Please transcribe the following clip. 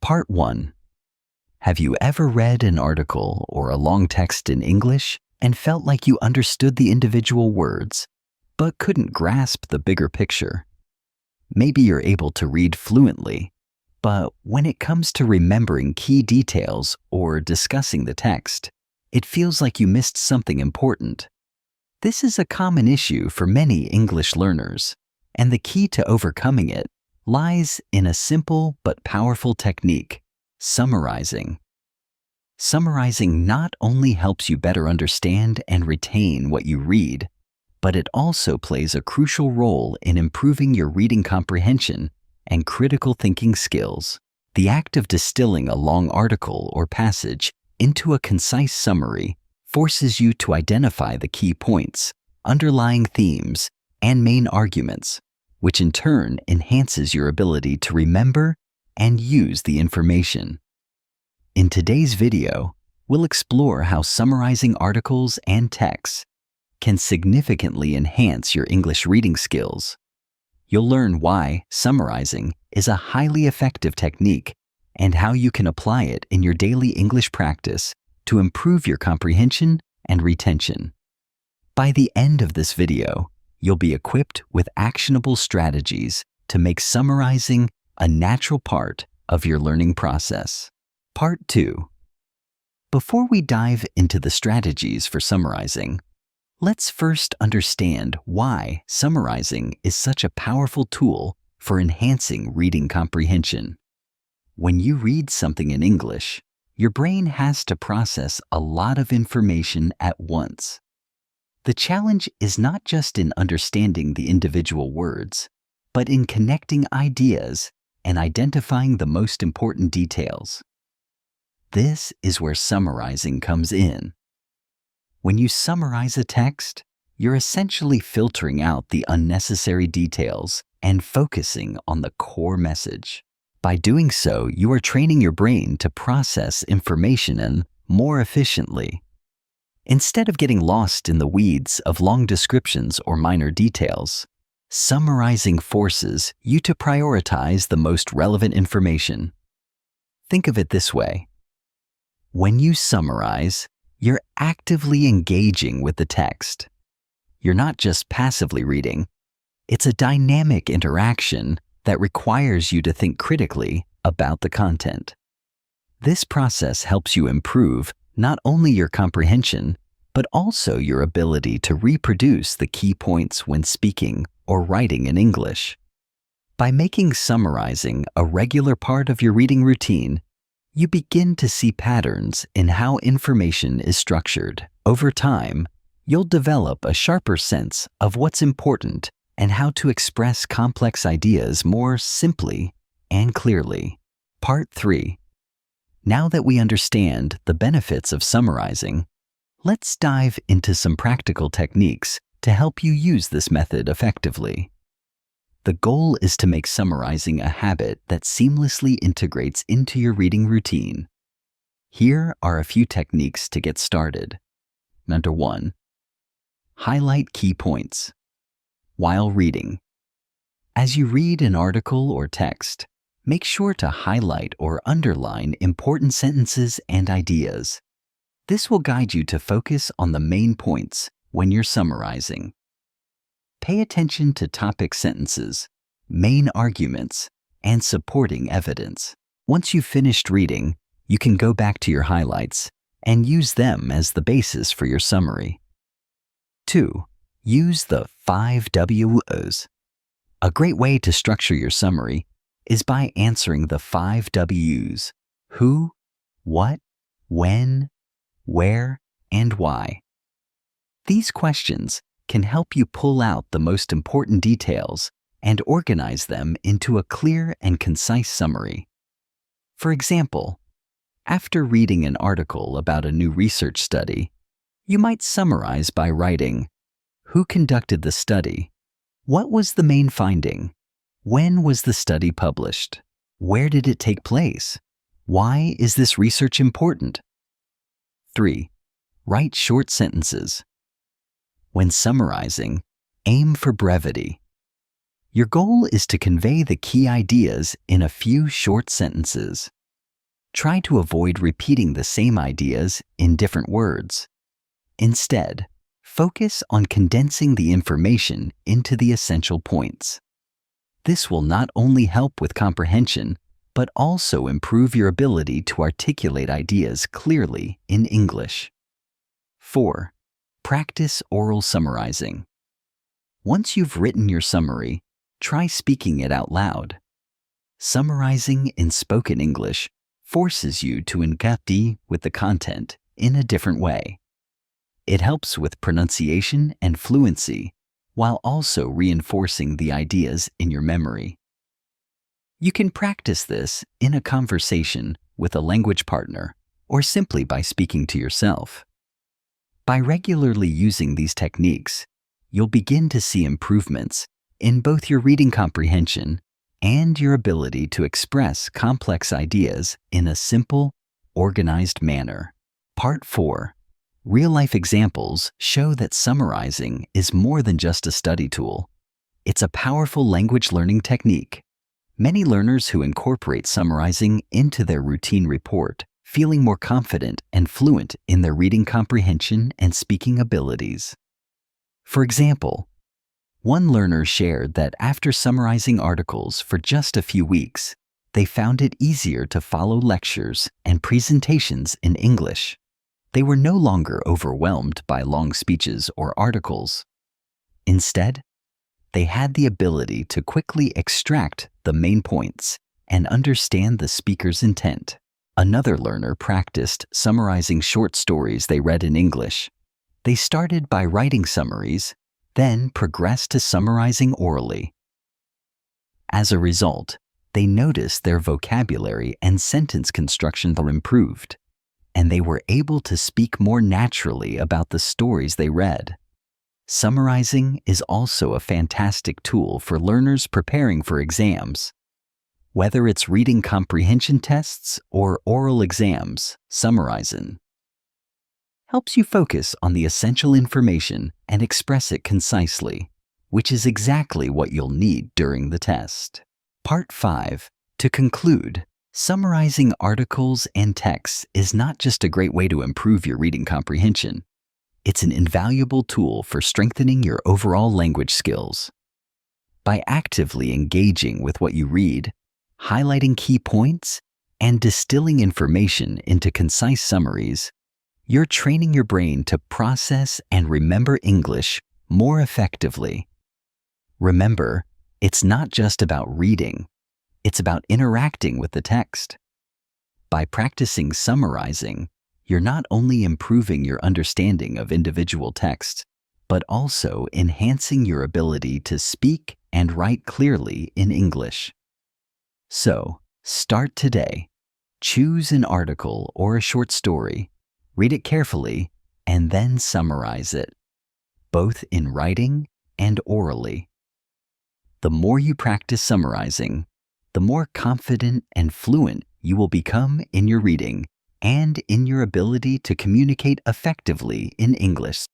Part 1. Have you ever read an article or a long text in English and felt like you understood the individual words, but couldn't grasp the bigger picture? Maybe you're able to read fluently, but when it comes to remembering key details or discussing the text, it feels like you missed something important. This is a common issue for many English learners, and the key to overcoming it lies in a simple but powerful technique: summarizing. Summarizing not only helps you better understand and retain what you read, but it also plays a crucial role in improving your reading comprehension and critical thinking skills. The act of distilling a long article or passage into a concise summary forces you to identify the key points, underlying themes, and main arguments, which in turn enhances your ability to remember and use the information. In today's video, we'll explore how summarizing articles and texts can significantly enhance your English reading skills. You'll learn why summarizing is a highly effective technique and how you can apply it in your daily English practice to improve your comprehension and retention. By the end of this video, you'll be equipped with actionable strategies to make summarizing a natural part of your learning process. Part 2. Before we dive into the strategies for summarizing, let's first understand why summarizing is such a powerful tool for enhancing reading comprehension. When you read something in English, your brain has to process a lot of information at once. The challenge is not just in understanding the individual words, but in connecting ideas and identifying the most important details. This is where summarizing comes in. When you summarize a text, you're essentially filtering out the unnecessary details and focusing on the core message. By doing so, you are training your brain to process information more efficiently. Instead of getting lost in the weeds of long descriptions or minor details, summarizing forces you to prioritize the most relevant information. Think of it this way. When you summarize, you're actively engaging with the text. You're not just passively reading. It's a dynamic interaction that requires you to think critically about the content. This process helps you improve not only your comprehension, but also your ability to reproduce the key points when speaking or writing in English. By making summarizing a regular part of your reading routine, you begin to see patterns in how information is structured. Over time, you'll develop a sharper sense of what's important and how to express complex ideas more simply and clearly. Part 3. Now that we understand the benefits of summarizing, let's dive into some practical techniques to help you use this method effectively. The goal is to make summarizing a habit that seamlessly integrates into your reading routine. Here are a few techniques to get started. Number 1. Highlight key points. While reading, as you read an article or text, make sure to highlight or underline important sentences and ideas. This will guide you to focus on the main points when you're summarizing. Pay attention to topic sentences, main arguments, and supporting evidence. Once you've finished reading, you can go back to your highlights and use them as the basis for your summary. 2. Use the 5 W's. A great way to structure your summary is by answering the 5 W's: who, what, when, where, and why. These questions can help you pull out the most important details and organize them into a clear and concise summary. For example, after reading an article about a new research study, you might summarize by writing, who conducted the study? What was the main finding? When was the study published? Where did it take place? Why is this research important? 3. Write short sentences. When summarizing, aim for brevity. Your goal is to convey the key ideas in a few short sentences. try to avoid repeating the same ideas in different words. Instead, focus on condensing the information into the essential points. This will not only help with comprehension, but also improve your ability to articulate ideas clearly in English. 4. Practice oral summarizing. Once you've written your summary, try speaking it out loud. Summarizing in spoken English forces you to engage with the content in a different way. It helps with pronunciation and fluency, while also reinforcing the ideas in your memory. You can practice this in a conversation with a language partner or simply by speaking to yourself. By regularly using these techniques, you'll begin to see improvements in both your reading comprehension and your ability to express complex ideas in a simple, organized manner. Part 4. Real-life examples show that summarizing is more than just a study tool. It's a powerful language learning technique. Many learners who incorporate summarizing into their routine report feeling more confident and fluent in their reading comprehension and speaking abilities. For example, one learner shared that after summarizing articles for just a few weeks, they found it easier to follow lectures and presentations in English. They were no longer overwhelmed by long speeches or articles. Instead, they had the ability to quickly extract the main points and understand the speaker's intent. Another learner practiced summarizing short stories they read in English. They started by writing summaries, then progressed to summarizing orally. As a result, they noticed their vocabulary and sentence construction were improved, and they were able to speak more naturally about the stories they read. Summarizing is also a fantastic tool for learners preparing for exams. Whether it's reading comprehension tests or oral exams, summarizing helps you focus on the essential information and express it concisely, which is exactly what you'll need during the test. Part 5. To conclude, summarizing articles and texts is not just a great way to improve your reading comprehension. It's an invaluable tool for strengthening your overall language skills. By actively engaging with what you read, highlighting key points, and distilling information into concise summaries, you're training your brain to process and remember English more effectively. Remember, it's not just about reading, it's about interacting with the text. By practicing summarizing, you're not only improving your understanding of individual texts, but also enhancing your ability to speak and write clearly in English. So, start today. Choose an article or a short story, read it carefully, and then summarize it, both in writing and orally. The more you practice summarizing, the more confident and fluent you will become in your reading and in your ability to communicate effectively in English.